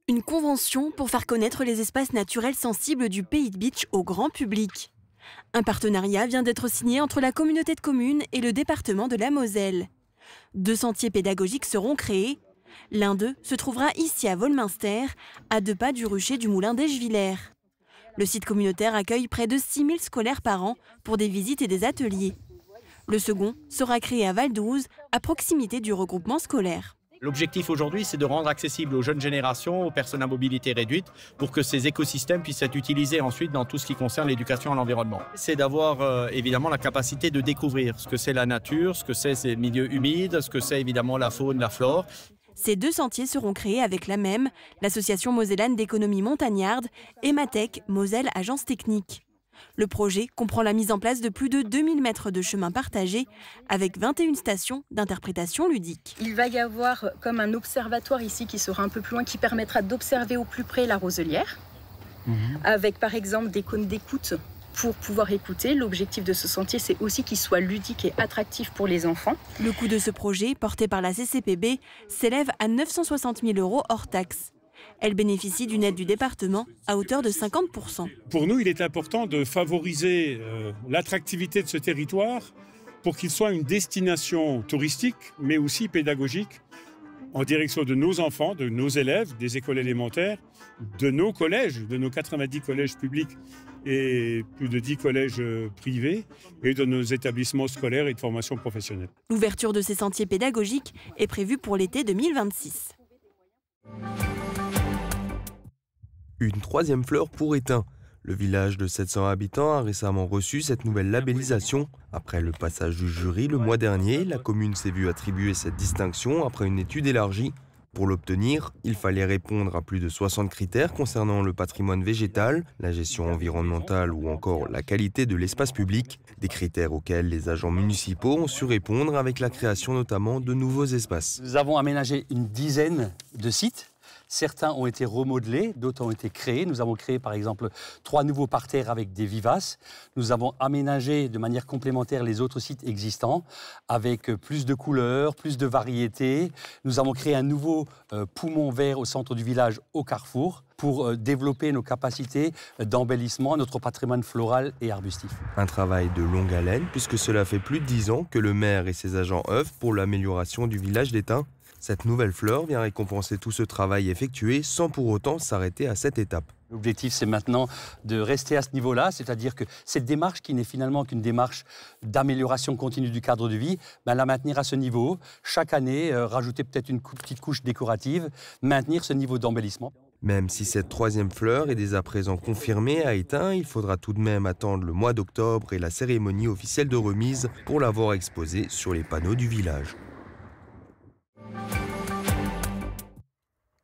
Une convention pour faire connaître les espaces naturels sensibles du Pays de Bitche au grand public. Un partenariat vient d'être signé entre la communauté de communes et le département de la Moselle. 2 sentiers pédagogiques seront créés. L'un d'eux se trouvera ici à Volminster, à 2 pas du rucher du moulin d'Eschviller. Le site communautaire accueille près de 6000 scolaires par an pour des visites et des ateliers. Le second sera créé à Val-d'Ouz, à proximité du regroupement scolaire. L'objectif aujourd'hui, c'est de rendre accessible aux jeunes générations, aux personnes à mobilité réduite, pour que ces écosystèmes puissent être utilisés ensuite dans tout ce qui concerne l'éducation à l'environnement. C'est d'avoir évidemment la capacité de découvrir ce que c'est la nature, ce que c'est ces milieux humides, ce que c'est évidemment la faune, la flore. Ces 2 sentiers seront créés avec la même, l'association mosellane d'économie montagnarde, et Matec, Moselle Agence Technique. Le projet comprend la mise en place de plus de 2000 mètres de chemin partagé avec 21 stations d'interprétation ludique. Il va y avoir comme un observatoire ici qui sera un peu plus loin, qui permettra d'observer au plus près la roselière, avec par exemple des cônes d'écoute pour pouvoir écouter. L'objectif de ce sentier, c'est aussi qu'il soit ludique et attractif pour les enfants. Le coût de ce projet, porté par la CCPB, s'élève à 960 000 € hors taxes. Elle bénéficie d'une aide du département à hauteur de 50%. Pour nous, il est important de favoriser l'attractivité de ce territoire pour qu'il soit une destination touristique, mais aussi pédagogique, en direction de nos enfants, de nos élèves, des écoles élémentaires, de nos collèges, de nos 90 collèges publics et plus de 10 collèges privés, et de nos établissements scolaires et de formation professionnelle. L'ouverture de ces sentiers pédagogiques est prévue pour l'été 2026. Une 3e fleur pour Étain. Le village de 700 habitants a récemment reçu cette nouvelle labellisation. Après le passage du jury le mois dernier, la commune s'est vue attribuer cette distinction après une étude élargie. Pour l'obtenir, il fallait répondre à plus de 60 critères concernant le patrimoine végétal, la gestion environnementale ou encore la qualité de l'espace public. Des critères auxquels les agents municipaux ont su répondre avec la création notamment de nouveaux espaces. Nous avons aménagé une dizaine de sites. Certains ont été remodelés, d'autres ont été créés. Nous avons créé par exemple 3 nouveaux parterres avec des vivaces. Nous avons aménagé de manière complémentaire les autres sites existants avec plus de couleurs, plus de variétés. Nous avons créé un nouveau poumon vert au centre du village au carrefour pour développer nos capacités d'embellissement, notre patrimoine floral et arbustif. Un travail de longue haleine puisque cela fait plus de 10 ans que le maire et ses agents œuvrent pour l'amélioration du village d'Étain. Cette nouvelle fleur vient récompenser tout ce travail effectué sans pour autant s'arrêter à cette étape. L'objectif, c'est maintenant de rester à ce niveau-là, c'est-à-dire que cette démarche qui n'est finalement qu'une démarche d'amélioration continue du cadre de vie, la maintenir à ce niveau, chaque année, rajouter peut-être une petite couche décorative, maintenir ce niveau d'embellissement. Même si cette 3e fleur est dès à présent confirmée à Étain, il faudra tout de même attendre le mois d'octobre et la cérémonie officielle de remise pour l'avoir exposée sur les panneaux du village.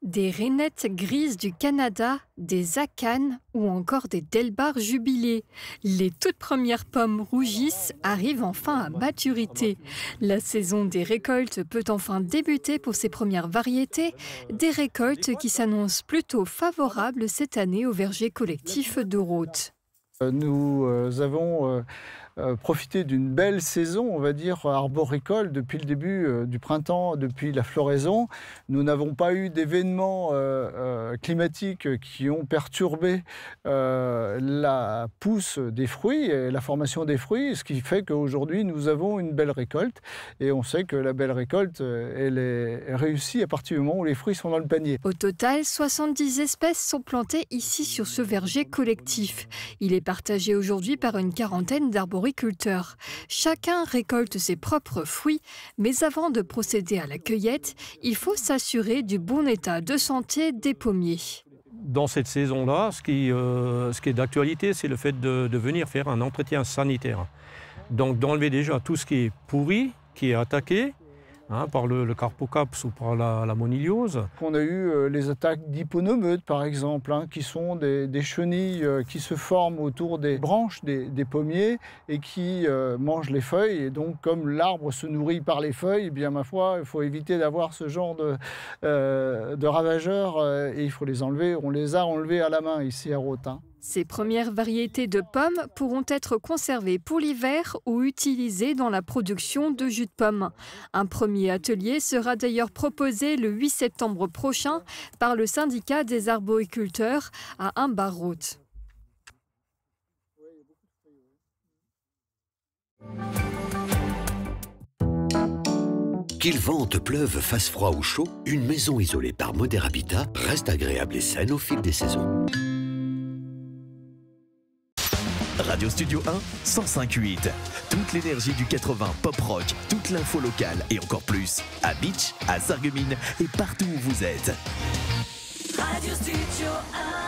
Des rainettes grises du Canada, des acanes ou encore des delbars jubilés. Les toutes premières pommes rougissent arrivent enfin à maturité. La saison des récoltes peut enfin débuter pour ces premières variétés, des récoltes qui s'annoncent plutôt favorables cette année au verger collectif de Rothes. Nous avons profité d'une belle saison, on va dire, arboricole depuis le début du printemps, depuis la floraison. Nous n'avons pas eu d'événements climatiques qui ont perturbé la pousse des fruits et la formation des fruits, ce qui fait qu'aujourd'hui nous avons une belle récolte. Et on sait que la belle récolte, elle est réussie à partir du moment où les fruits sont dans le panier. Au total, 70 espèces sont plantées ici sur ce verger collectif. Il est partagé aujourd'hui par une quarantaine d'arboriculteurs. Chacun récolte ses propres fruits, mais avant de procéder à la cueillette, il faut s'assurer du bon état de santé des pommiers. Dans cette saison-là, ce qui est d'actualité, c'est le fait de venir faire un entretien sanitaire. Donc d'enlever déjà tout ce qui est pourri, qui est attaqué, par le carpocaps ou par la moniliose. On a eu les attaques d'hyponomeutes, par exemple, qui sont des chenilles qui se forment autour des branches des pommiers et qui mangent les feuilles. Et donc, comme l'arbre se nourrit par les feuilles, eh bien, ma foi, il faut éviter d'avoir ce genre de ravageurs et il faut les enlever. On les a enlevés à la main ici à Rothes. Ces premières variétés de pommes pourront être conservées pour l'hiver ou utilisées dans la production de jus de pomme. Un premier atelier sera d'ailleurs proposé le 8 septembre prochain par le syndicat des arboriculteurs à Humbarroot. Qu'il vente, pleuve, fasse froid ou chaud, une maison isolée par Moder Habitat reste agréable et saine au fil des saisons. Radio Studio 1, 105.8. Toute l'énergie du 80 pop rock, toute l'info locale et encore plus. À Beach, à Sarreguemines et partout où vous êtes. Radio Studio 1.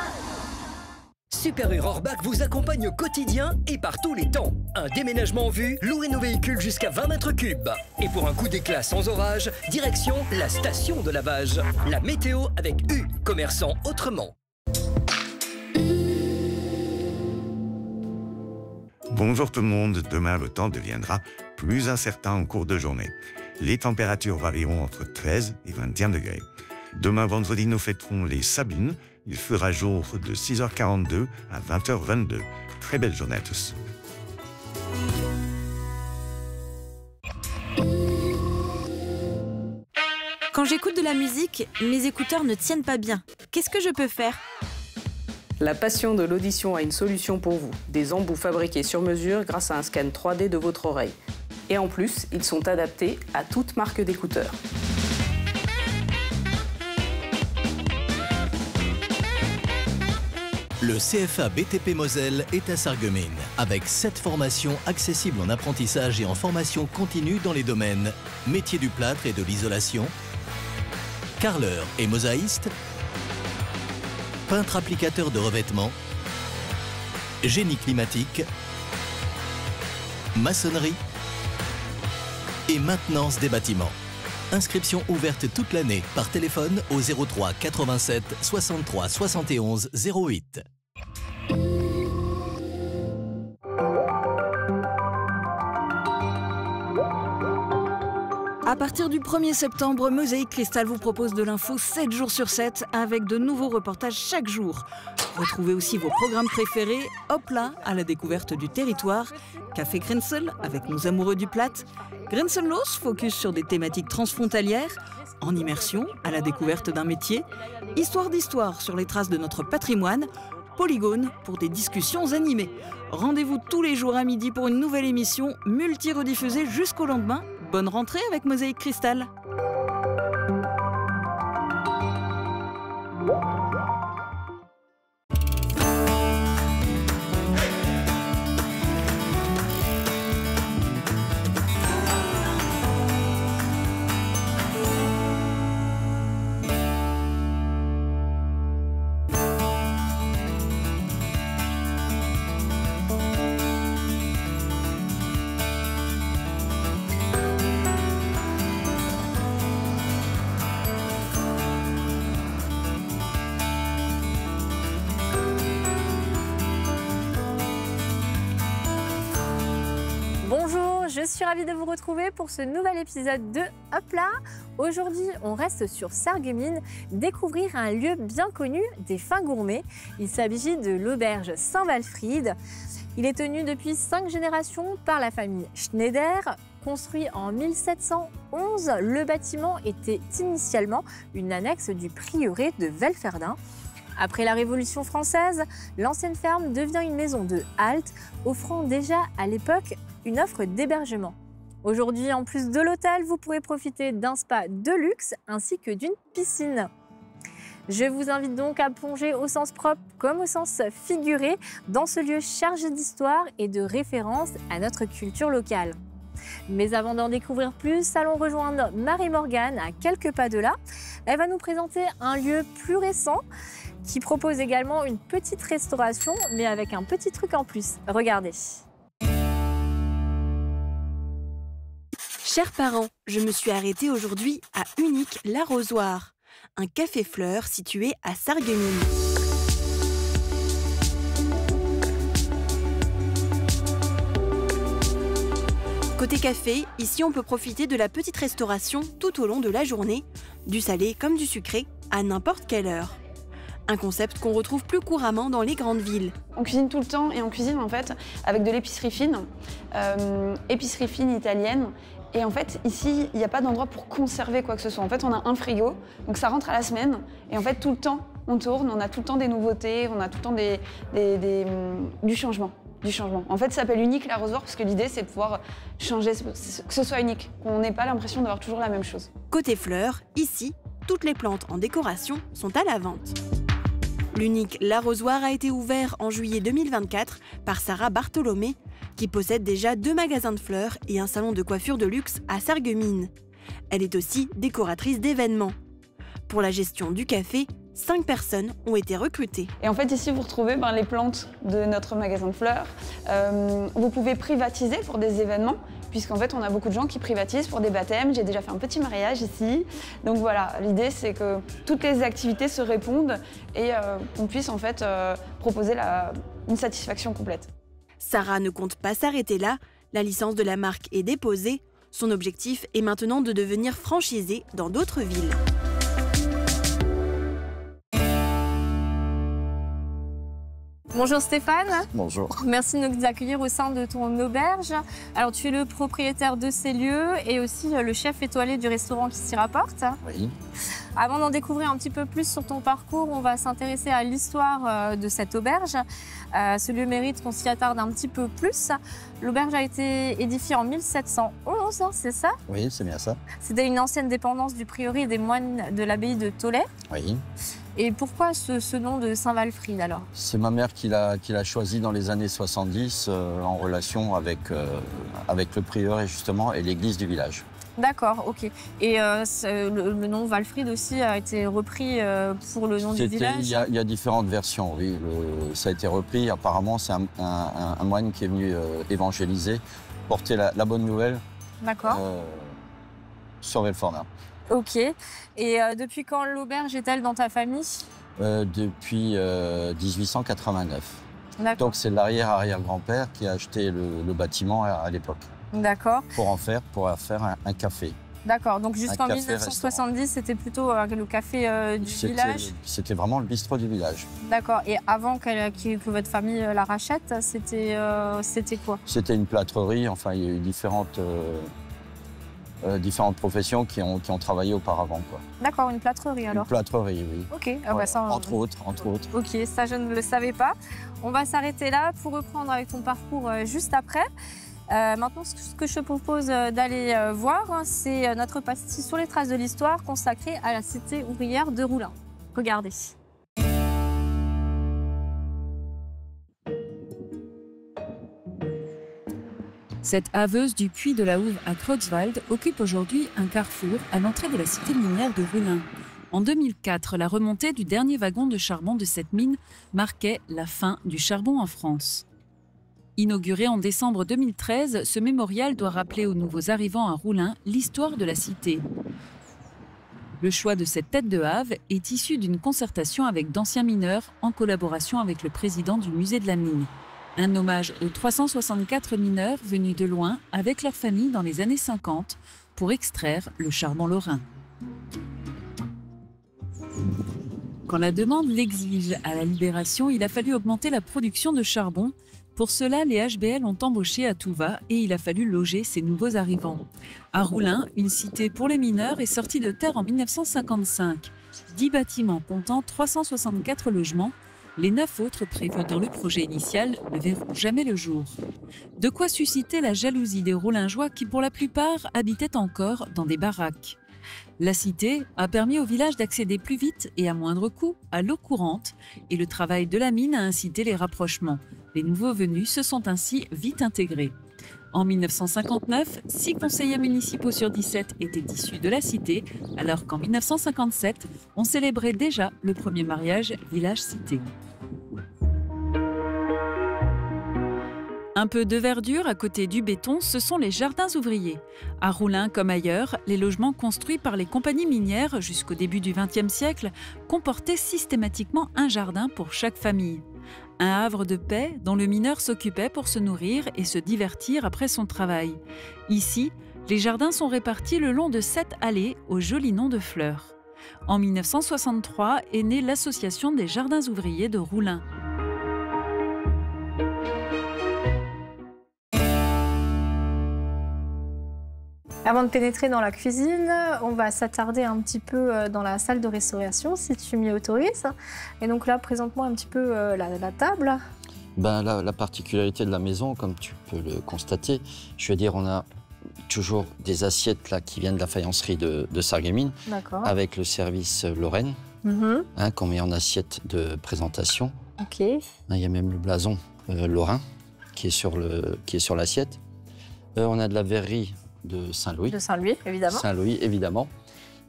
Super Orbach vous accompagne au quotidien et par tous les temps. Un déménagement en vue, louez nos véhicules jusqu'à 20 mètres cubes. Et pour un coup d'éclat sans orage, direction la station de lavage. La météo avec U, commerçant autrement. Bonjour tout le monde, demain le temps deviendra plus incertain en cours de journée. Les températures varieront entre 13 et 21 degrés. Demain vendredi, nous fêterons les Sabines. Il fera jour de 6h42 à 20h22. Très belle journée à tous. Quand j'écoute de la musique, mes écouteurs ne tiennent pas bien. Qu'est-ce que je peux faire ? La passion de l'audition a une solution pour vous. Des embouts fabriqués sur mesure grâce à un scan 3D de votre oreille. Et en plus, ils sont adaptés à toute marque d'écouteurs. Le CFA BTP Moselle est à Sarreguemines, avec 7 formations accessibles en apprentissage et en formation continue dans les domaines métier du plâtre et de l'isolation, carreleur et mosaïste, peintre applicateur de revêtement, génie climatique, maçonnerie et maintenance des bâtiments. Inscription ouverte toute l'année par téléphone au 03 87 63 71 08. À partir du 1er septembre, Mosaïque Cristal vous propose de l'info 7 jours sur 7 avec de nouveaux reportages chaque jour. Retrouvez aussi vos programmes préférés, Hop là, à la découverte du territoire, Café Grenzel avec nos amoureux du Platte, Grenzenlos, focus sur des thématiques transfrontalières, En immersion, à la découverte d'un métier, Histoire d'histoire sur les traces de notre patrimoine, Polygone pour des discussions animées. Rendez-vous tous les jours à midi pour une nouvelle émission multi-rediffusée jusqu'au lendemain. Bonne rentrée avec Mosaïque Cristal. Je suis ravie de vous retrouver pour ce nouvel épisode de Hop là. Aujourd'hui, on reste sur Sarreguemines, découvrir un lieu bien connu des fins gourmets. Il s'agit de l'auberge Saint-Walfried. Il est tenu depuis 5 générations par la famille Schneider. Construit en 1711, le bâtiment était initialement une annexe du prieuré de Velferdin. Après la Révolution française, l'ancienne ferme devient une maison de halte, offrant déjà à l'époque une offre d'hébergement. Aujourd'hui, en plus de l'hôtel, vous pourrez profiter d'un spa de luxe ainsi que d'une piscine. Je vous invite donc à plonger au sens propre comme au sens figuré dans ce lieu chargé d'histoire et de référence à notre culture locale. Mais avant d'en découvrir plus, allons rejoindre Marie-Morgane à quelques pas de là. Elle va nous présenter un lieu plus récent qui propose également une petite restauration, mais avec un petit truc en plus. Regardez. Chers parents, je me suis arrêtée aujourd'hui à Unique l'Arrosoir, un café-fleur situé à Sarreguemines. Côté café, ici on peut profiter de la petite restauration tout au long de la journée, du salé comme du sucré, à n'importe quelle heure. Un concept qu'on retrouve plus couramment dans les grandes villes. On cuisine tout le temps et on cuisine en fait avec de l'épicerie fine, italienne. Et en fait, ici, il n'y a pas d'endroit pour conserver quoi que ce soit. En fait, on a un frigo, donc ça rentre à la semaine. Et en fait, tout le temps, on tourne, on a tout le temps des nouveautés, on a tout le temps du changement. En fait, ça s'appelle unique l'arrosoir parce que l'idée, c'est de pouvoir changer, que ce soit unique, qu'on n'ait pas l'impression d'avoir toujours la même chose. Côté fleurs, ici, toutes les plantes en décoration sont à la vente. L'unique l'arrosoir a été ouvert en juillet 2024 par Sarah Bartholomé, qui possède déjà 2 magasins de fleurs et un salon de coiffure de luxe à Sarreguemines. Elle est aussi décoratrice d'événements. Pour la gestion du café, 5 personnes ont été recrutées. Et en fait, ici, vous retrouvez les plantes de notre magasin de fleurs. Vous pouvez privatiser pour des événements, puisqu'en fait, on a beaucoup de gens qui privatisent pour des baptêmes. J'ai déjà fait un petit mariage ici. Donc voilà, l'idée, c'est que toutes les activités se répondent et qu'on puisse en fait proposer une satisfaction complète. Sarah ne compte pas s'arrêter là. La licence de la marque est déposée. Son objectif est maintenant de devenir franchisée dans d'autres villes. Bonjour Stéphane. Bonjour. Merci de nous accueillir au sein de ton auberge. Alors tu es le propriétaire de ces lieux et aussi le chef étoilé du restaurant qui s'y rapporte. Oui. Avant d'en découvrir un petit peu plus sur ton parcours, on va s'intéresser à l'histoire de cette auberge. Ce lieu mérite qu'on s'y attarde un petit peu plus. L'auberge a été édifiée en 1711, c'est ça? Oui, c'est bien ça. C'était une ancienne dépendance du prieuré des moines de l'abbaye de Tholey. Oui. Et pourquoi ce nom de Saint-Walfrid alors? C'est ma mère qui l'a choisi dans les années 70 en relation avec le prieuré justement et l'église du village. D'accord, ok. Et le nom Walfrid aussi a été repris pour le nom du village? Il y a différentes versions, oui. Ça a été repris. Apparemment, c'est un moine qui est venu évangéliser, porter la bonne nouvelle sur Belfort. Ok. Et depuis quand l'auberge est-elle dans ta famille? Depuis 1889. Donc c'est l'arrière-arrière-grand-père qui a acheté le bâtiment à l'époque. D'accord. Pour faire un café. D'accord, donc jusqu'en 1970, c'était plutôt le café du village? C'était vraiment le bistrot du village. D'accord, et avant que votre famille la rachète, c'était quoi? C'était une plâtrerie, enfin il y a eu différentes professions qui ont travaillé auparavant. D'accord, une plâtrerie alors? Une plâtrerie, oui. Ok, ça, entre autres. Ok, ça je ne le savais pas. On va s'arrêter là pour reprendre avec ton parcours juste après. Maintenant, ce que je te propose d'aller voir, c'est notre pastis sur les traces de l'histoire consacrée à la cité ouvrière de Roulin. Regardez. Cette haveuse du puits de la Houve à Creutzwald occupe aujourd'hui un carrefour à l'entrée de la cité minière de Roulin. En 2004, la remontée du dernier wagon de charbon de cette mine marquait la fin du charbon en France. Inauguré en décembre 2013, ce mémorial doit rappeler aux nouveaux arrivants à Roulin l'histoire de la cité. Le choix de cette tête de Have est issu d'une concertation avec d'anciens mineurs en collaboration avec le président du musée de la mine. Un hommage aux 364 mineurs venus de loin avec leur famille dans les années 50 pour extraire le charbon lorrain. Quand la demande l'exige à la Libération, il a fallu augmenter la production de charbon. Pour cela, les HBL ont embauché à tout va et il a fallu loger ces nouveaux arrivants. À Roulin, une cité pour les mineurs est sortie de terre en 1955. 10 bâtiments comptant 364 logements. Les 9 autres prévus dans le projet initial ne verront jamais le jour. De quoi susciter la jalousie des Roulingeois qui, pour la plupart, habitaient encore dans des baraques. La cité a permis au village d'accéder plus vite et à moindre coût à l'eau courante et le travail de la mine a incité les rapprochements. Les nouveaux venus se sont ainsi vite intégrés. En 1959, 6 conseillers municipaux sur 17 étaient issus de la cité, alors qu'en 1957, on célébrait déjà le premier mariage village-cité. Un peu de verdure à côté du béton, ce sont les jardins ouvriers. À Roulin comme ailleurs, les logements construits par les compagnies minières jusqu'au début du XXe siècle comportaient systématiquement un jardin pour chaque famille. Un havre de paix dont le mineur s'occupait pour se nourrir et se divertir après son travail. Ici, les jardins sont répartis le long de 7 allées au joli nom de fleurs. En 1963 est née l'association des jardins ouvriers de Roulin. Avant de pénétrer dans la cuisine, on va s'attarder un petit peu dans la salle de restauration, si tu m'y autorises. Et donc là, présente-moi un petit peu la table. Ben, la particularité de la maison, comme tu peux le constater, je veux dire, on a toujours des assiettes là, qui viennent de la faïencerie de Sarreguemines, avec le service Lorraine, qu'on met en assiette de présentation. Il y a même le blason lorrain qui est sur l'assiette. On a de la verrerie de Saint-Louis. De Saint-Louis, évidemment. Saint-Louis, évidemment.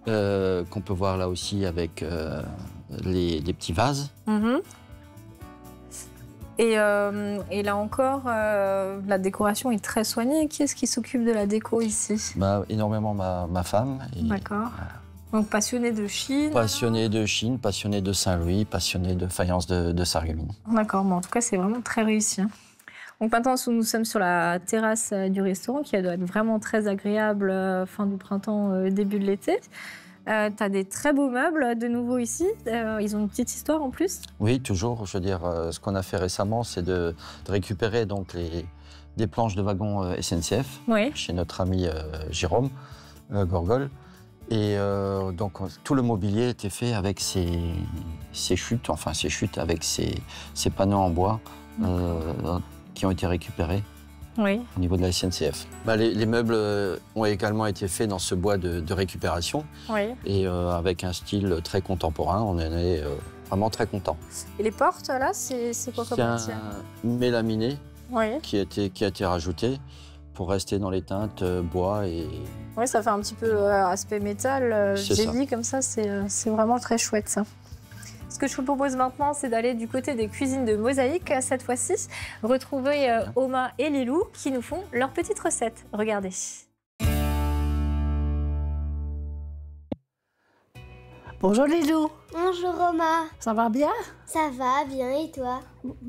Qu'on peut voir là aussi avec les petits vases. Et là encore, la décoration est très soignée. Qui est-ce qui s'occupe de la déco ici? Énormément ma femme. D'accord. Donc passionné de Chine. Passionné de Chine, passionné de Saint-Louis, passionné de faïence de Sarreguemines. D'accord, en tout cas c'est vraiment très réussi. Donc maintenant, nous sommes sur la terrasse du restaurant qui doit être vraiment très agréable fin du printemps, début de l'été. Tu as des très beaux meubles de nouveau ici. Ils ont une petite histoire en plus. Oui, toujours. Je veux dire, ce qu'on a fait récemment, c'est de récupérer donc des planches de wagons SNCF chez notre ami Jérôme Gorgol. Et donc tout le mobilier était fait avec ces chutes, avec ces panneaux en bois. Qui ont été récupérés au niveau de la SNCF. Les meubles ont également été faits dans ce bois de récupération et avec un style très contemporain. On en est vraiment très content. Et les portes, là, c'est quoi comme matière? C'est un mélaminé qui a été rajouté pour rester dans les teintes bois et... Oui, ça fait un petit peu aspect métal, vieilli comme ça. C'est vraiment très chouette, ça. Ce que je vous propose maintenant, c'est d'aller du côté des cuisines de Mosaïque, cette fois-ci, retrouver Oma et Lilou qui nous font leur petite recette. Regardez. Bonjour Lilou. Bonjour Oma. Ça va bien? Ça va bien et toi?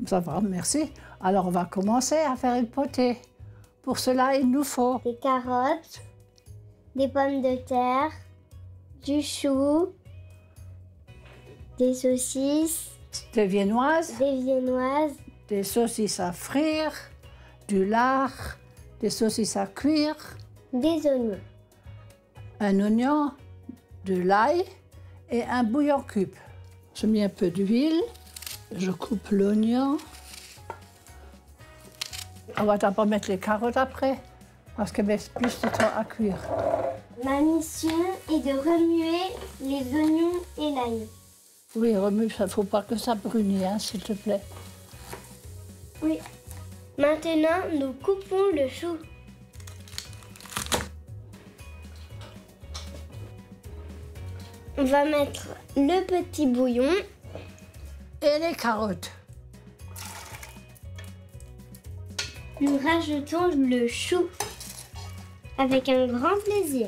Ça va, merci. Alors on va commencer à faire une potée. Pour cela, il nous faut des carottes, des pommes de terre, du chou, des saucisses, des viennoises, des saucisses à frire, du lard, des saucisses à cuire, des oignons, un oignon, de l'ail et un bouillon cube. Je mets un peu d'huile, je coupe l'oignon. On va d'abord mettre les carottes après, parce qu'elles mettent plus de temps à cuire. Ma mission est de remuer les oignons et l'ail. Oui, remue, il ne faut pas que ça brunisse, hein, s'il te plaît. Oui. Maintenant, nous coupons le chou. On va mettre le petit bouillon. Et les carottes. Nous rajoutons le chou avec un grand plaisir.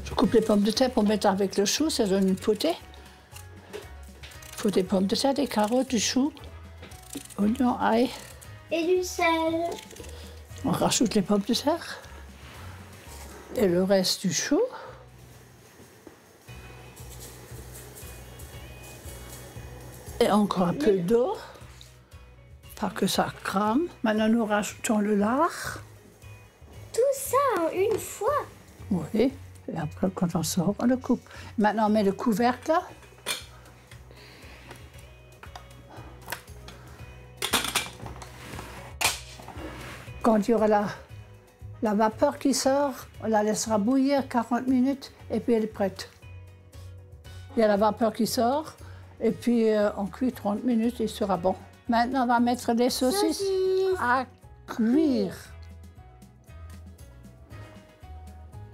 Je coupe les pommes de terre pour mettre avec le chou, ça donne une potée. Il faut des pommes de terre, des carottes, du chou, oignons, ail. Et du sel. On rajoute les pommes de terre et le reste du chou. Et encore un peu d'eau, pas que ça crame. Maintenant, nous rajoutons le lard. Tout ça en une fois? Oui, et après, quand on sort, on le coupe. Maintenant, on met le couvercle là. Quand il y aura la vapeur qui sort, on la laissera bouillir 40 minutes et puis elle est prête. Il y a la vapeur qui sort et puis on cuit 30 minutes et il sera bon. Maintenant, on va mettre les saucisses à cuire.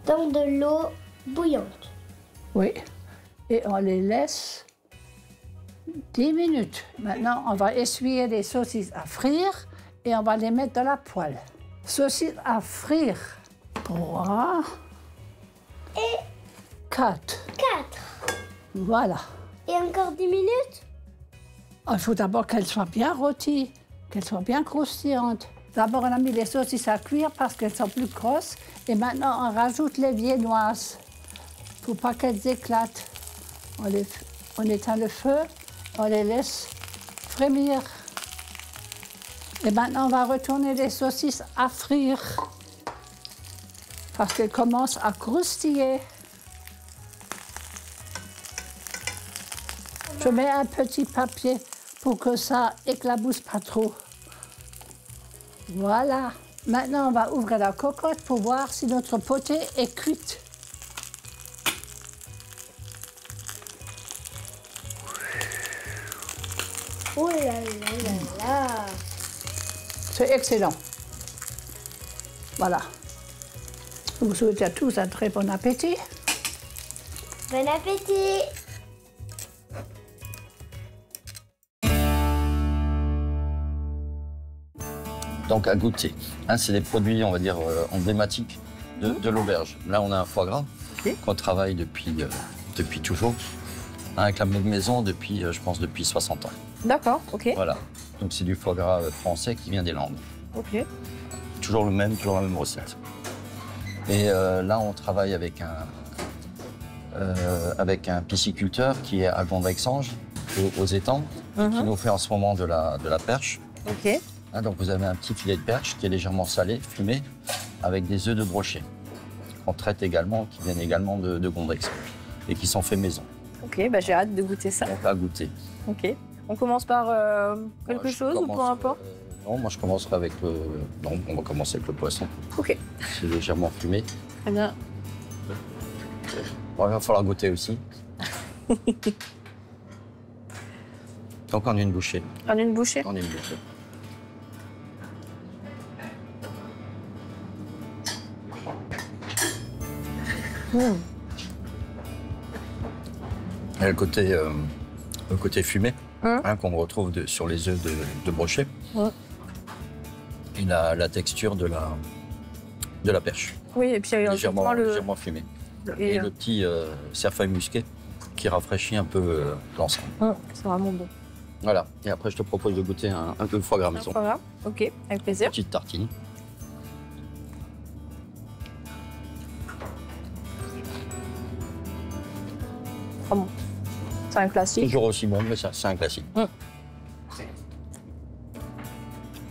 Dans de l'eau bouillante. Oui, et on les laisse 10 minutes. Maintenant, on va essuyer les saucisses à frire et on va les mettre dans la poêle. Saucisses à frire. 3 et 4. 4. Voilà. Et encore 10 minutes? Il faut d'abord qu'elles soient bien rôties, qu'elles soient bien croustillantes. D'abord, on a mis les saucisses à cuire parce qu'elles sont plus grosses. Et maintenant, on rajoute les viennoises pour pas qu'elles éclatent. On éteint le feu, on les laisse frémir. Et maintenant, on va retourner les saucisses à frire parce qu'elles commencent à croustiller. Je mets un petit papier pour que ça éclabousse pas trop. Voilà. Maintenant, on va ouvrir la cocotte pour voir si notre potée est cuite. Oh là là là là. C'est excellent. Voilà. Je vous souhaite à tous un très bon appétit. Bon appétit. Donc à goûter. C'est des produits, on va dire, emblématiques de l'auberge. Là, on a un foie gras qu'on travaille depuis toujours, avec la même maison depuis, je pense, depuis 60 ans. D'accord, ok. Voilà. Donc c'est du foie gras français qui vient des Landes. Ok. Toujours la même recette. Et là, on travaille avec un pisciculteur qui est à Gondrexange, aux étangs, qui nous fait en ce moment de la perche. Ok. Donc vous avez un petit filet de perche qui est légèrement salé, fumé, avec des œufs de brochet, qu'on traite également, qui viennent également de Gondrexange et qui sont faits maison. Ok, bah j'ai hâte de goûter ça. Donc à goûter. Ok. On commence par quelque chose ou peu importe Non, moi je commencerai avec le... Non, on va commencer avec le poisson. Ok. C'est légèrement fumé. Très bien. Bon, il va falloir goûter aussi. Donc en une bouchée. En une bouchée. En une bouchée. Et le côté fumé qu'on retrouve sur les œufs de brochet. Et la texture de la perche. Oui, et puis légèrement fumé. Et le petit cerfeuil musqué qui rafraîchit un peu l'ensemble. C'est vraiment bon. Voilà. Et après, je te propose de goûter un peu de foie gras maison. Foie gras, ok, avec plaisir. Petite tartine. Ah bon. C'est un classique. Toujours aussi bon, mais c'est un classique. Ah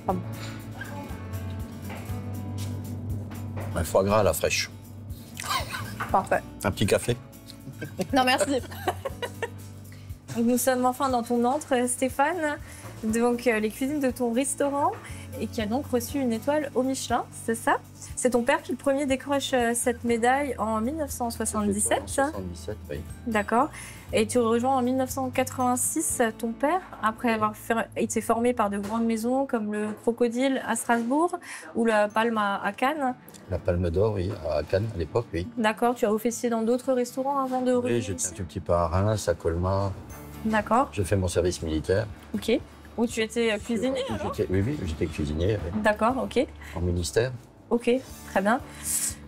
bon. Un foie gras à la fraîche. Parfait. Un petit café. Non, merci. Donc, nous sommes enfin dans ton antre, Stéphane, donc les cuisines de ton restaurant, et qui a donc reçu une étoile au Michelin, c'est ça? C'est ton père qui, le premier, décroche cette médaille en 1977. 1977, oui. D'accord. Et tu rejoins en 1986 ton père, après avoir été formé par de grandes maisons comme le Crocodile à Strasbourg ou la Palme à Cannes. La Palme d'Or, oui, à Cannes à l'époque, oui. D'accord. Tu as officié dans d'autres restaurants avant de revenir? Oui, j'étais un tout petit peu à Reims, à Colmar. D'accord. J'ai fait mon service militaire. Ok. Où tu étais cuisinier alors? Oui, j'étais cuisinier. Oui. D'accord, ok. En ministère. Ok, très bien.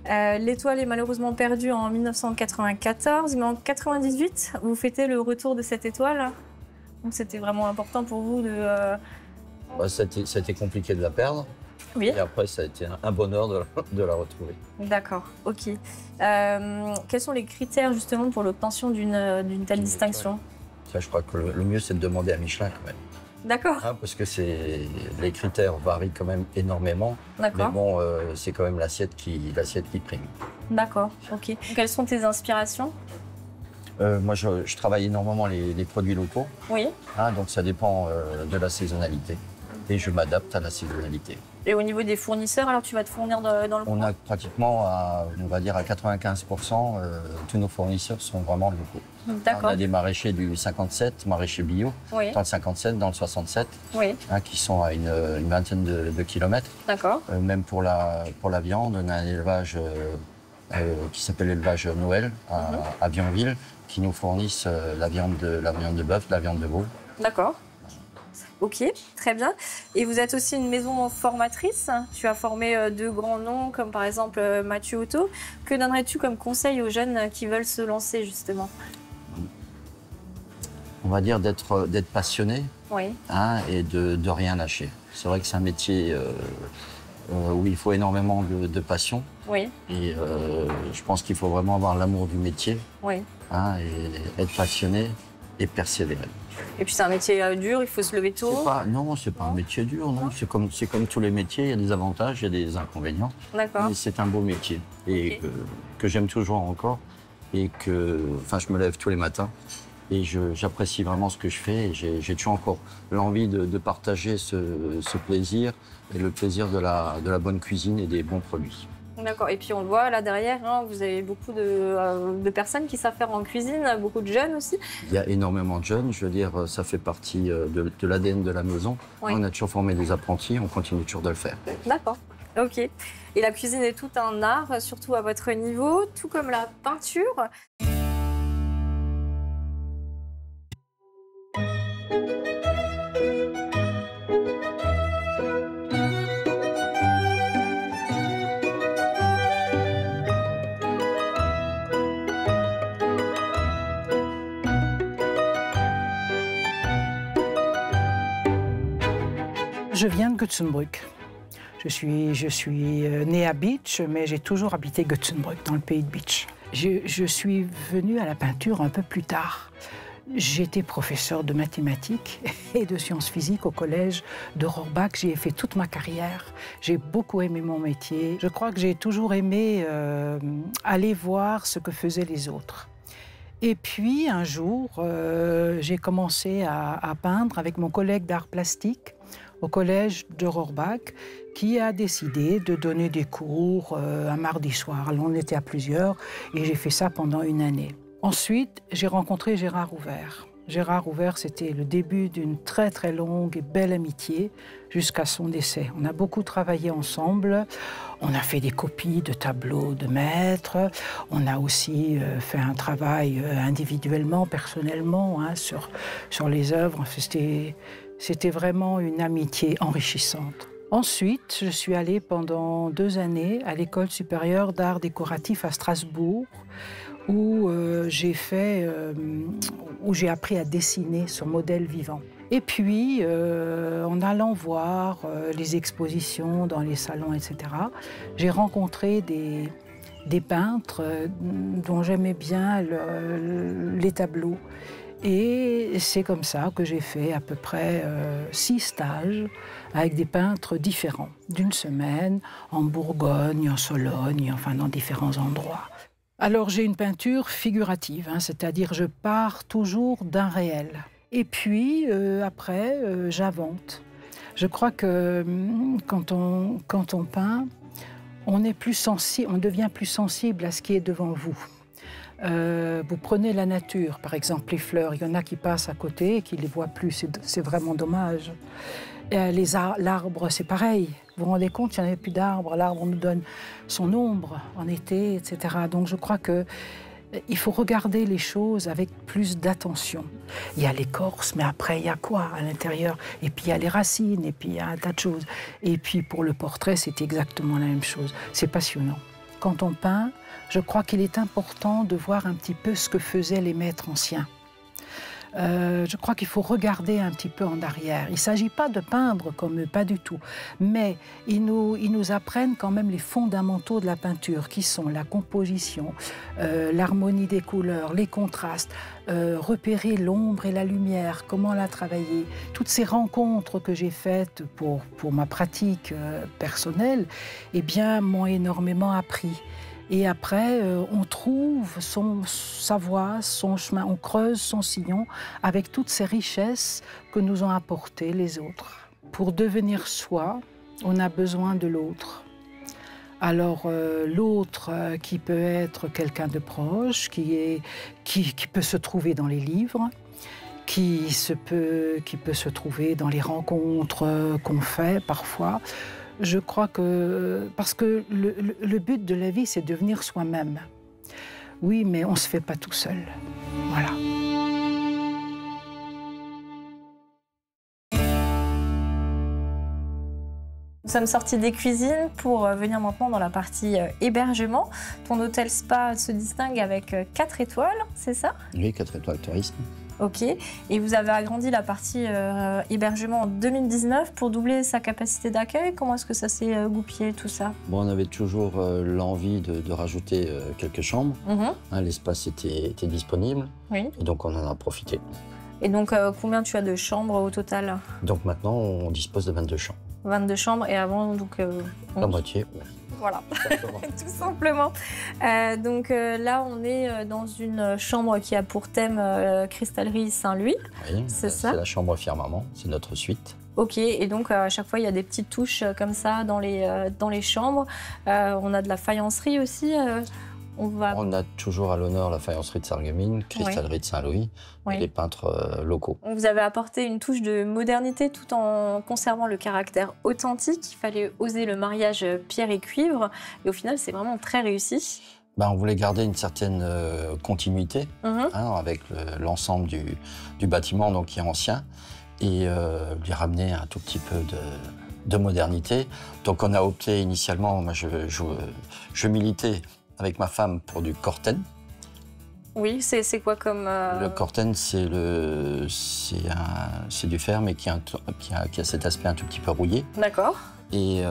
L'étoile est malheureusement perdue en 1994, mais en 1998, vous fêtez le retour de cette étoile. Donc c'était vraiment important pour vous de... Ça a été compliqué de la perdre. Oui. Et après, ça a été un bonheur de la retrouver. D'accord, ok. Quels sont les critères justement pour l'obtention d'une telle distinction? Ça, je crois que le mieux, c'est de demander à Michelin quand même. D'accord. Parce que les critères varient quand même énormément. D'accord. Mais bon, c'est quand même l'assiette qui prime. D'accord, ok. Quelles sont tes inspirations? Moi, je travaille énormément les produits locaux. Oui. Donc ça dépend de la saisonnalité. Et je m'adapte à la saisonnalité. Et au niveau des fournisseurs, alors tu vas te fournir dans le On a pratiquement, on va dire à 95%, tous nos fournisseurs sont vraiment locaux. D'accord. On a des maraîchers du 57, maraîchers bio, oui. Dans le 57, dans le 67, oui. Qui sont à une vingtaine de kilomètres. D'accord. Même pour la viande, on a un élevage qui s'appelle l'élevage Noël à Vionville, qui nous fournissent la viande de bœuf, la viande de veau. D'accord. Ok, très bien. Et vous êtes aussi une maison formatrice. Tu as formé de grands noms, comme par exemple Mathieu Otto. Que donnerais-tu comme conseil aux jeunes qui veulent se lancer, justement? On va dire d'être passionné hein, et de rien lâcher. C'est vrai que c'est un métier où il faut énormément de passion. Oui. Et je pense qu'il faut vraiment avoir l'amour du métier, Oui. hein, et être passionné et persévérer. Et puis c'est un métier dur, il faut se lever tôt. Non, c'est pas un métier dur, non. C'est comme tous les métiers, il y a des avantages, il y a des inconvénients. D'accord. Mais c'est un beau métier et que j'aime toujours encore et que, enfin, je me lève tous les matins et j'apprécie vraiment ce que je fais et j'ai toujours encore l'envie de partager ce plaisir et le plaisir de la bonne cuisine et des bons produits. D'accord. Et puis on le voit là derrière, hein, vous avez beaucoup de personnes qui savent faire en cuisine, beaucoup de jeunes aussi. Il y a énormément de jeunes, je veux dire, ça fait partie de l'ADN de la maison. Oui. On a toujours formé des apprentis, on continue toujours de le faire. D'accord. Ok. Et la cuisine est tout un art, surtout à votre niveau, tout comme la peinture. Je viens de Götzenbrück. Je suis née à Bitche, mais j'ai toujours habité Götzenbrück, dans le pays de Bitche. Je suis venue à la peinture un peu plus tard. J'étais professeure de mathématiques et de sciences physiques au collège de Rohrbach. J'y ai fait toute ma carrière. J'ai beaucoup aimé mon métier. Je crois que j'ai toujours aimé aller voir ce que faisaient les autres. Et puis, un jour, j'ai commencé à peindre avec mon collègue d'art plastique au collège de Rohrbach, qui a décidé de donner des cours un mardi soir. Alors, on était à plusieurs et j'ai fait ça pendant une année. Ensuite, j'ai rencontré Gérard Ouvert. Gérard Ouvert, c'était le début d'une très très longue et belle amitié jusqu'à son décès. On a beaucoup travaillé ensemble. On a fait des copies de tableaux de maîtres. On a aussi fait un travail individuellement, personnellement, hein, sur les œuvres. C'était vraiment une amitié enrichissante. Ensuite, je suis allée pendant 2 années à l'École supérieure d'art décoratif à Strasbourg, où j'ai appris à dessiner sur modèle vivant. Et puis, en allant voir les expositions dans les salons, etc., j'ai rencontré des peintres dont j'aimais bien les tableaux. Et c'est comme ça que j'ai fait à peu près 6 stages avec des peintres différents, d'une semaine, en Bourgogne, en Sologne, enfin dans différents endroits. Alors j'ai une peinture figurative, hein, c'est-à-dire je pars toujours d'un réel. Et puis après, j'invente. Je crois que quand on peint, on devient plus sensible à ce qui est devant vous. Vous prenez la nature, par exemple les fleurs, il y en a qui passent à côté et qui ne les voient plus, c'est vraiment dommage. L'arbre, c'est pareil. Vous vous rendez compte, il n'y en avait plus d'arbres, l'arbre nous donne son ombre en été, etc. Donc je crois qu'il faut regarder les choses avec plus d'attention. Il y a l'écorce, mais après il y a quoi à l'intérieur? Et puis il y a les racines, et puis il y a un tas de choses. Et puis pour le portrait, c'est exactement la même chose. C'est passionnant. Quand on peint, je crois qu'il est important de voir un petit peu ce que faisaient les maîtres anciens. Je crois qu'il faut regarder un petit peu en arrière. Il ne s'agit pas de peindre comme eux, pas du tout. Mais ils nous apprennent quand même les fondamentaux de la peinture, qui sont la composition, l'harmonie des couleurs, les contrastes, repérer l'ombre et la lumière, comment la travailler. Toutes ces rencontres que j'ai faites pour ma pratique personnelle, eh bien, m'ont énormément appris. Et après, on trouve sa voie, son chemin, on creuse son sillon avec toutes ces richesses que nous ont apportées les autres. Pour devenir soi, on a besoin de l'autre. Alors l'autre qui peut être quelqu'un de proche, qui peut se trouver dans les livres, qui peut se trouver dans les rencontres qu'on fait parfois. Je crois que, parce que le but de la vie, c'est devenir soi-même. Oui, mais on ne se fait pas tout seul. Voilà. Nous sommes sortis des cuisines pour venir maintenant dans la partie hébergement. Ton hôtel spa se distingue avec 4 étoiles, c'est ça? Oui, 4 étoiles tourisme. Ok. Et vous avez agrandi la partie hébergement en 2019 pour doubler sa capacité d'accueil. Comment est-ce que ça s'est goupillé tout ça? Bon, on avait toujours l'envie de rajouter quelques chambres. L'espace était disponible. Oui. Et donc on en a profité. Et donc combien tu as de chambres au total? Donc maintenant on dispose de 22 chambres. 22 chambres et avant donc... La moitié. Voilà, tout simplement. Donc là, on est dans une chambre qui a pour thème Cristallerie Saint-Louis. Oui, c'est ça? C'est la chambre Firmament, c'est notre suite. Ok, et donc à chaque fois, il y a des petites touches comme ça dans les chambres. On a de la faïencerie aussi. On a toujours à l'honneur la faïencerie de Sarreguemines, Cristallerie de Saint-Louis et les peintres locaux. Vous avez apporté une touche de modernité tout en conservant le caractère authentique. Il fallait oser le mariage pierre et cuivre. Et au final, c'est vraiment très réussi. On voulait garder une certaine continuité avec l'ensemble du bâtiment donc, qui est ancien et lui ramener un tout petit peu de modernité. Donc on a opté initialement, moi je militais avec ma femme pour du Corten. Oui, c'est quoi comme... Le Corten, c'est du fer, mais qui a cet aspect un tout petit peu rouillé. D'accord. Et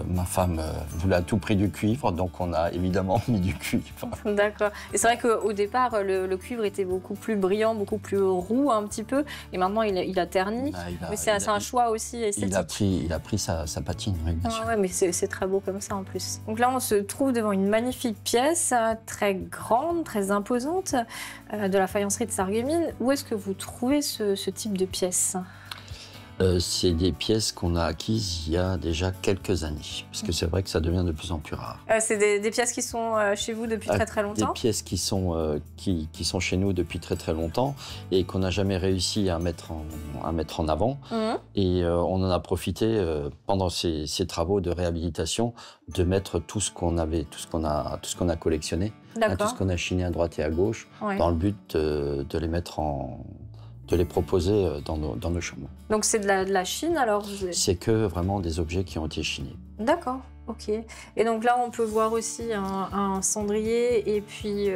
ma femme voulait à tout prix du cuivre, donc on a évidemment mis du cuivre. D'accord. Et c'est vrai qu'au départ, le cuivre était beaucoup plus brillant, beaucoup plus roux un petit peu, et maintenant il a terni. Mais c'est un choix aussi esthétique. Il a pris sa patine, oui, bien sûr. Ouais, mais c'est très beau comme ça en plus. Donc là, on se trouve devant une magnifique pièce, très grande, très imposante, de la faïencerie de Sarreguemines. Où est-ce que vous trouvez ce type de pièce? C'est des pièces qu'on a acquises il y a déjà quelques années, parce que c'est vrai que ça devient de plus en plus rare. C'est des pièces qui sont chez vous depuis très longtemps? Des pièces qui sont chez nous depuis très longtemps et qu'on n'a jamais réussi à mettre en avant. Et on en a profité pendant ces travaux de réhabilitation de mettre tout ce qu'on a collectionné, tout ce qu'on a chiné à droite et à gauche, dans le but de les mettre de les proposer dans nos chambres. Donc c'est de la Chine alors? C'est que vraiment des objets qui ont été chinés. D'accord, ok. Et donc là on peut voir aussi un cendrier et puis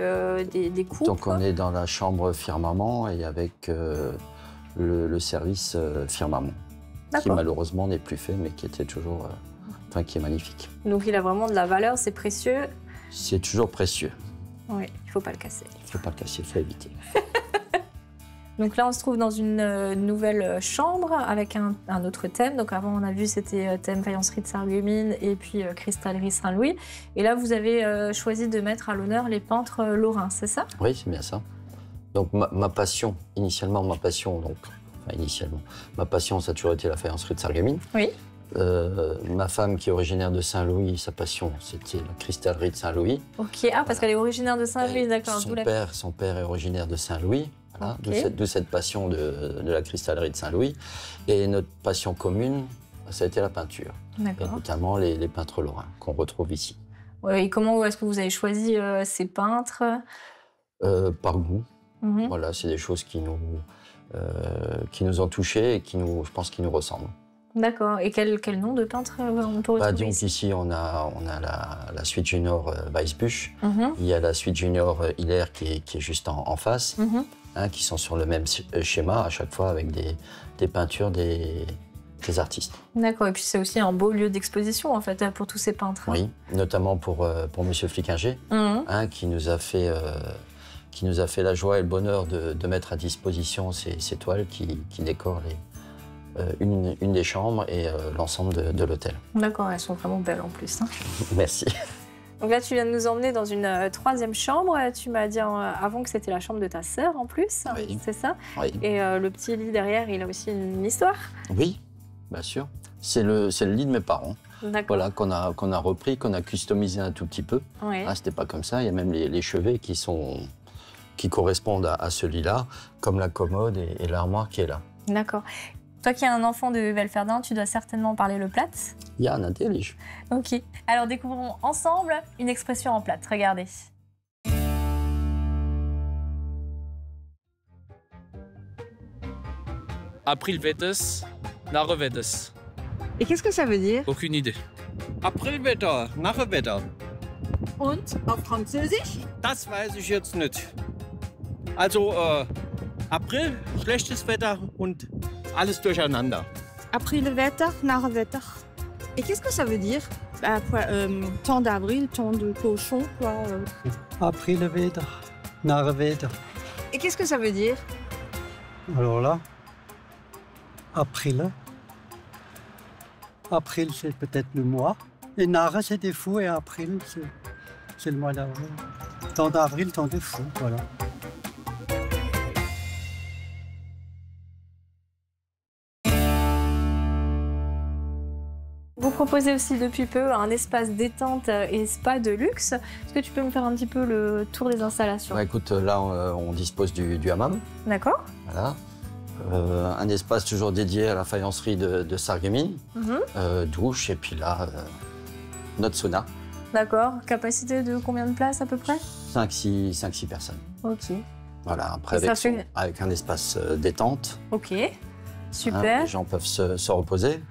des coupes. Donc on est dans la chambre Firmament et avec le service Firmament, qui malheureusement n'est plus fait mais qui était toujours, qui est magnifique. Donc il a vraiment de la valeur, c'est précieux? C'est toujours précieux. Oui, il ne faut pas le casser. Il ne faut pas le casser, il faut éviter. Donc là, on se trouve dans une nouvelle chambre avec un autre thème. Donc avant, on a vu, c'était thème faïencerie de Sarreguemines et puis cristallerie Saint-Louis. Et là, vous avez choisi de mettre à l'honneur les peintres lorrains, c'est ça? Oui, c'est bien ça. Donc ma passion, ma passion, ça a toujours été la faïencerie de Sarreguemines. Oui. Ma femme, qui est originaire de Saint-Louis, sa passion, c'était la cristallerie de Saint-Louis. Ok, parce qu'elle est originaire de Saint-Louis, d'accord. Son père est originaire de Saint-Louis. Voilà, d'où cette passion de la cristallerie de Saint-Louis. Et notre passion commune, ça a été la peinture. Et notamment les peintres lorrains qu'on retrouve ici. Et comment est-ce que vous avez choisi ces peintres? Par goût. Voilà, c'est des choses qui nous ont touchés et je pense, qui nous ressemblent. D'accord. Et quel nom de peintre on peut retrouver donc ici, on a la suite junior Weissbusch. Il y a la suite junior Hiller qui est juste en face. Qui sont sur le même schéma à chaque fois avec des peintures des artistes. D'accord, et puis c'est aussi un beau lieu d'exposition en fait pour tous ces peintres. Oui, notamment pour Monsieur Flickinger, qui nous a fait la joie et le bonheur de mettre à disposition ces toiles qui décorent une des chambres et l'ensemble de l'hôtel. D'accord, elles sont vraiment belles en plus. Merci. Donc là, tu viens de nous emmener dans une troisième chambre. Tu m'as dit avant que c'était la chambre de ta sœur en plus, c'est ça? Oui. Et le petit lit derrière, il a aussi une histoire? Oui, bien sûr. C'est le lit de mes parents. Voilà, qu'on a repris, qu'on a customisé un tout petit peu. C'était pas comme ça. Il y a même les chevets qui correspondent à ce lit-là, comme la commode et l'armoire qui est là. D'accord. Toi qui es un enfant de Belferdin, tu dois certainement parler le Platz. Ja, natürlich. Ok. Alors découvrons ensemble une expression en Platz. Regardez. Aprilwetters, Nachwetters. Et qu'est-ce que ça veut dire? Aucune idée. Aprilwetter, Nachwetter. Und auf Französisch? Das weiß ich jetzt nicht. Also, April, schlechtes Wetter und alles durcheinander. Aprilwetter, Nachwetter. Et qu'est-ce que ça veut dire? Temps d'avril, temps de cochon, quoi. Aprilwetter, Nachwetter. Et qu'est-ce que ça veut dire? Alors là, April. April, c'est peut-être le mois. Et Nare, c'est des fous, et April, c'est le mois d'avril. Temps d'avril, temps des fous, voilà. Vous proposez aussi depuis peu un espace détente et spa de luxe. Est-ce que tu peux me faire un petit peu le tour des installations? Écoute, là, on dispose du hammam. D'accord. Voilà. Un espace toujours dédié à la faïencerie de Sarreguemines. Douche, et puis là, notre sauna. D'accord. Capacité de combien de places à peu près? 5-6 personnes. Ok. Voilà, après avec un espace détente. Ok, super. Les gens peuvent se reposer.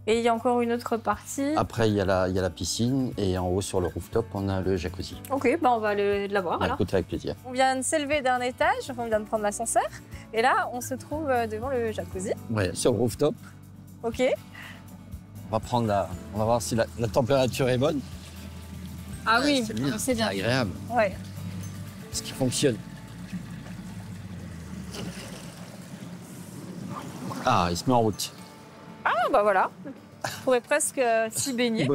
Et il y a encore une autre partie. Après, il y a la piscine, et en haut, sur le rooftop, on a le jacuzzi. Ok, bah on va la voir alors. Écoute, avec plaisir. On vient de s'élever d'un étage, on vient de prendre l'ascenseur, et là, on se trouve devant le jacuzzi. Ouais, sur le rooftop. Ok. On va voir si la température est bonne. Ah ouais, oui, c'est bien. C'est agréable. Ouais. Ce qui fonctionne. Ah, il se met en route. Ah bah voilà, on pourrait presque s'y baigner.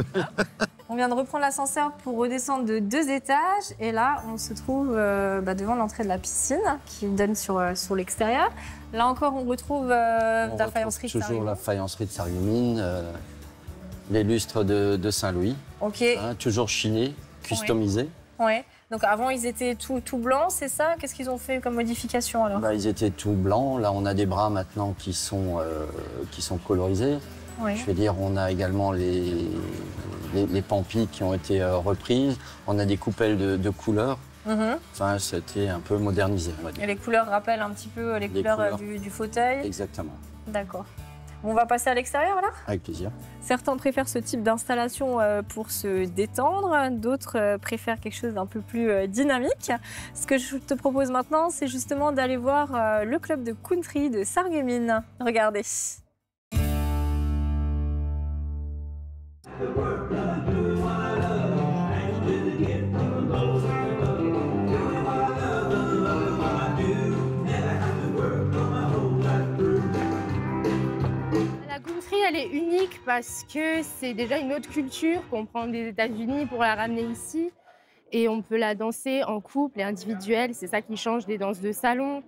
On vient de reprendre l'ascenseur pour redescendre de 2 étages, et là, on se trouve devant l'entrée de la piscine qui donne sur l'extérieur. Là encore, on retrouve la faïencerie de Toujours la faïencerie de Sarreguemines, les lustres de Saint-Louis. Ok. Toujours chinés, customisés. Ouais. Donc avant, ils étaient tout blancs, c'est ça? Qu'est-ce qu'ils ont fait comme modification alors? Ils étaient tout blancs. Là, on a des bras maintenant qui sont colorisés. Ouais. Je veux dire, on a également les pampilles qui ont été reprises. On a des coupelles de couleurs. Enfin, c'était un peu modernisé, on va dire. Et les couleurs rappellent un petit peu les couleurs du fauteuil? Exactement. D'accord. On va passer à l'extérieur, là? Avec plaisir. Certains préfèrent ce type d'installation pour se détendre, d'autres préfèrent quelque chose d'un peu plus dynamique. Ce que je te propose maintenant, c'est justement d'aller voir le club de country de Sarreguemines. Regardez. La country, elle est unique parce que c'est déjà une autre culture qu'on prend des États-Unis pour la ramener ici. Et on peut la danser en couple et individuelle, c'est ça qui change des danses de salon.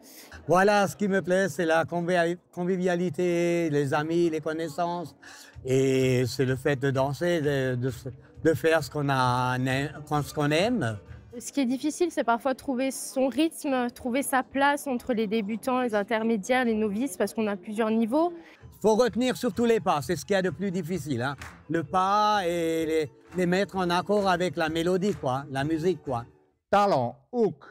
Voilà, ce qui me plaît, c'est la convivialité, les amis, les connaissances. Et c'est le fait de danser, de faire ce qu'on aime. Ce qui est difficile, c'est parfois trouver son rythme, trouver sa place entre les débutants, les intermédiaires, les novices, parce qu'on a plusieurs niveaux. Il faut retenir surtout les pas, c'est ce qu'il y a de plus difficile. Hein. Le pas et les mettre en accord avec la mélodie, quoi, la musique, quoi. Talon, hook,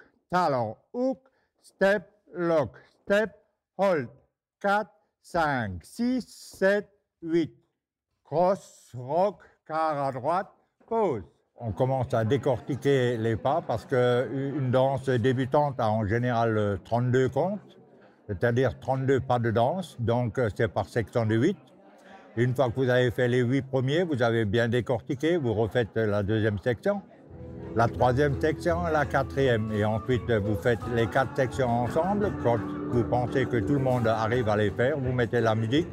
step, lock, step, hold. 4, 5, 6, 7, 8. Cross, rock, quart à droite, pause. On commence à décortiquer les pas parce qu'une danse débutante a en général 32 comptes, c'est-à-dire 32 pas de danse, donc c'est par section de 8. Une fois que vous avez fait les 8 premiers, vous avez bien décortiqué, vous refaites la deuxième section, la troisième section, la quatrième. Et ensuite, vous faites les 4 sections ensemble. Quand vous pensez que tout le monde arrive à les faire, vous mettez la musique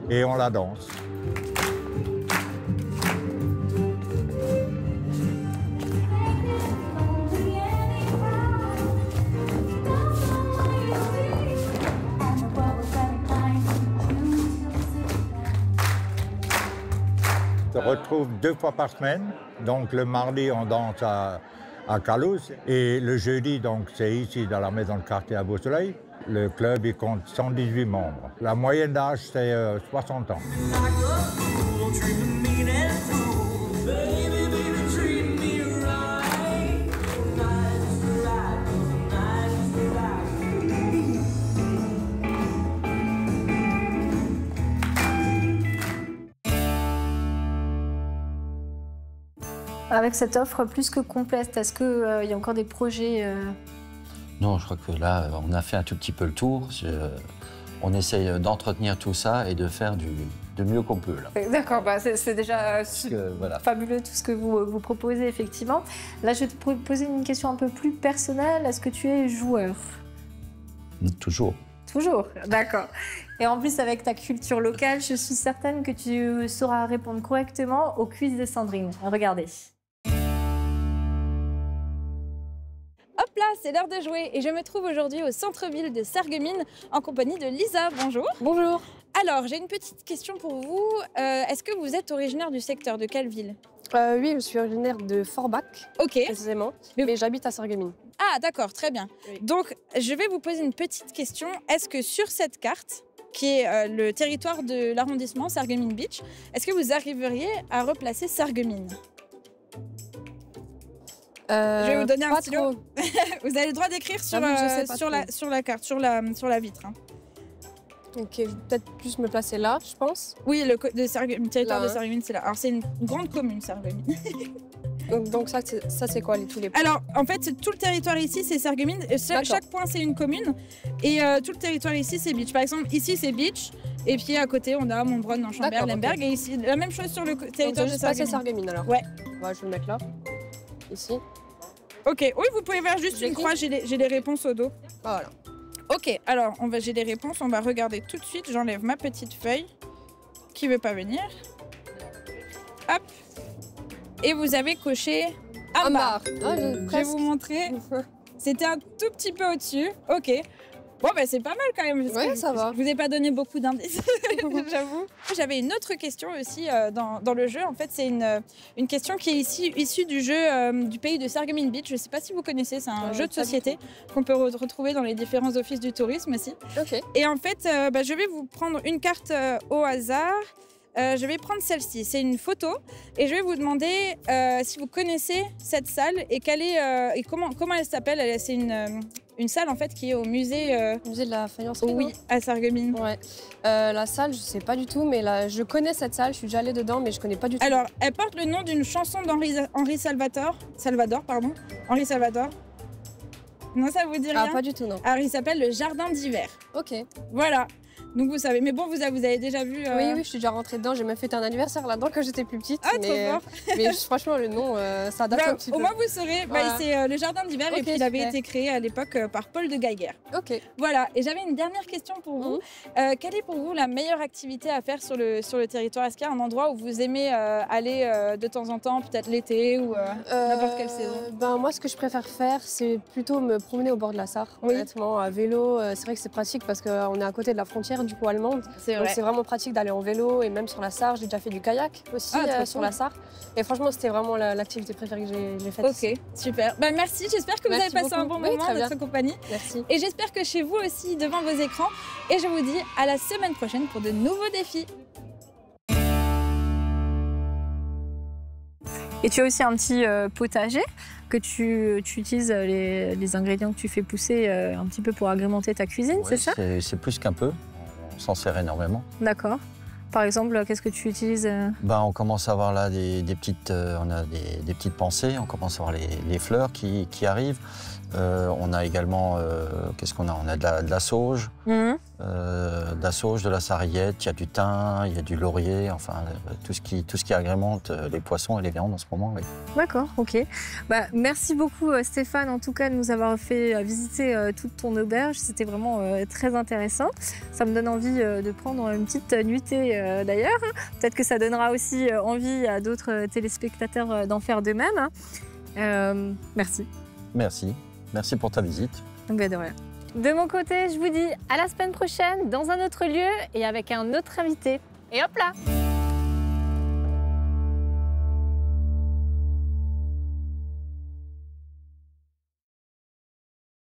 et on la danse. On se retrouve 2 fois par semaine. Donc le mardi, on danse à Calousse. Et le jeudi, donc c'est ici dans la maison de quartier à Beau-Soleil. Le club, il compte 118 membres. La moyenne d'âge, c'est 60 ans. Avec cette offre plus que complète, est-ce qu'il y a encore des projets Non, je crois que là, on a fait un tout petit peu le tour. On essaye d'entretenir tout ça et de faire du mieux qu'on peut. D'accord, bah c'est déjà voilà. fabuleux tout ce que vous proposez, effectivement. Là, je vais te poser une question un peu plus personnelle. Est-ce que tu es joueur? Toujours. Toujours, d'accord. Et en plus, avec ta culture locale, je suis certaine que tu sauras répondre correctement au quiz de Sandrine. Regardez. Hop là, c'est l'heure de jouer et je me trouve aujourd'hui au centre-ville de Sarreguemines en compagnie de Lisa. Bonjour. Bonjour. Alors, j'ai une petite question pour vous. Est-ce que vous êtes originaire du secteur? De quelle ville? Oui, je suis originaire de Forbach, précisément, mais j'habite à Sarreguemines. Ah, d'accord, très bien. Oui. Donc, je vais vous poser une petite question. Est-ce que sur cette carte, qui est le territoire de l'arrondissement Sarreguemines Beach, est-ce que vous arriveriez à replacer Sarreguemines? Je vais vous donner un stylo. Vous avez le droit d'écrire sur la carte, sur la vitre. Hein. Ok, je vais peut-être plus me placer là, je pense. Oui, le territoire de Sarreguemines, c'est là. Alors, c'est une grande commune, Sarreguemines. Donc ça c'est quoi tous les points? Alors, en fait, tout le territoire ici, c'est Sarreguemines. Chaque point, c'est une commune. Et tout le territoire ici, c'est Beach. Par exemple, ici, c'est Beach. Et puis, à côté, on a Montbronn, Enchambert, Lemberg. Okay. Et ici, la même chose sur le territoire de Sarreguemines. Sarreguemines, alors. Ouais. Ouais, je vais le mettre là. Ici. Ok, oui, vous pouvez faire juste une croix. J'ai les réponses au dos. Voilà. Ok, alors, j'ai les réponses. On va regarder tout de suite. J'enlève ma petite feuille. Qui veut pas venir? Hop. Et vous avez coché Ambar. Ah, je vais vous montrer. C'était un tout petit peu au-dessus. Ok. Bon, bah, c'est pas mal quand même. Oui, ça va. Je vous ai pas donné beaucoup d'indices, j'avoue. J'avais une autre question aussi dans le jeu. En fait, c'est une question qui est issue du jeu du pays de Sarreguemines Beach. Je sais pas si vous connaissez, c'est un jeu de société qu'on peut retrouver dans les différents offices du tourisme aussi. Ok. Et en fait, je vais vous prendre une carte au hasard. Je vais prendre celle-ci, c'est une photo et je vais vous demander si vous connaissez cette salle et, et comment elle s'appelle. C'est une salle en fait qui est au musée... Musée de la faïence. Oui, à Sarreguemines. Ouais. La salle, je sais pas du tout, mais là, je connais cette salle, je suis déjà allée dedans, mais je connais pas du tout. Alors, elle porte le nom d'une chanson d'Henri Salvador. Henri Salvador. Non, ça vous dit rien? Ah, pas du tout, non. Alors, il s'appelle le Jardin d'hiver. Ok. Voilà. Donc vous savez, mais bon, vous avez déjà vu... Oui, je suis déjà rentrée dedans, j'ai même fêté un anniversaire là-dedans quand j'étais plus petite. Ah, trop fort. Mais franchement, le nom, ça date un petit peu. Au moins, vous saurez, Voilà. C'est le Jardin d'hiver et puis il avait été créé à l'époque par Paul de Geiger. Ok. Voilà, et j'avais une dernière question pour vous. Quelle est pour vous la meilleure activité à faire sur le territoire? Est-ce qu'il y a un endroit où vous aimez aller de temps en temps, peut-être l'été ou n'importe quelle saison? Moi, ce que je préfère faire, c'est plutôt me promener au bord de la Sarre, honnêtement, à vélo. C'est vrai que c'est pratique parce qu'on est à côté de la frontière du coup allemande. Donc c'est vraiment pratique d'aller en vélo et même sur la Sarre. J'ai déjà fait du kayak aussi sur la Sarre. Et franchement, c'était vraiment l'activité préférée que j'ai faite. Ok, super. Merci, j'espère que vous avez passé un bon moment dans notre compagnie. Merci. Et j'espère que chez vous aussi, devant vos écrans. Et je vous dis à la semaine prochaine pour de nouveaux défis. Et tu as aussi un petit potager que tu utilises les ingrédients que tu fais pousser un petit peu pour agrémenter ta cuisine, c'est ça? C'est plus qu'un peu. On s'en sert énormément. D'accord. Par exemple, qu'est-ce que tu utilises? On commence à avoir là des petites pensées, on commence à avoir les fleurs qui arrivent. On a également, qu'est-ce qu'on a? On a de la sauge, de la sarriette, il y a du thym, il y a du laurier, enfin tout ce qui agrémente les poissons et les viandes en ce moment. Oui. D'accord, ok. Merci beaucoup Stéphane en tout cas de nous avoir fait visiter toute ton auberge. C'était vraiment très intéressant. Ça me donne envie de prendre une petite nuitée d'ailleurs. Peut-être que ça donnera aussi envie à d'autres téléspectateurs d'en faire de même. Merci. Merci. Merci pour ta visite. De rien. De mon côté, je vous dis à la semaine prochaine dans un autre lieu et avec un autre invité. Et hop là!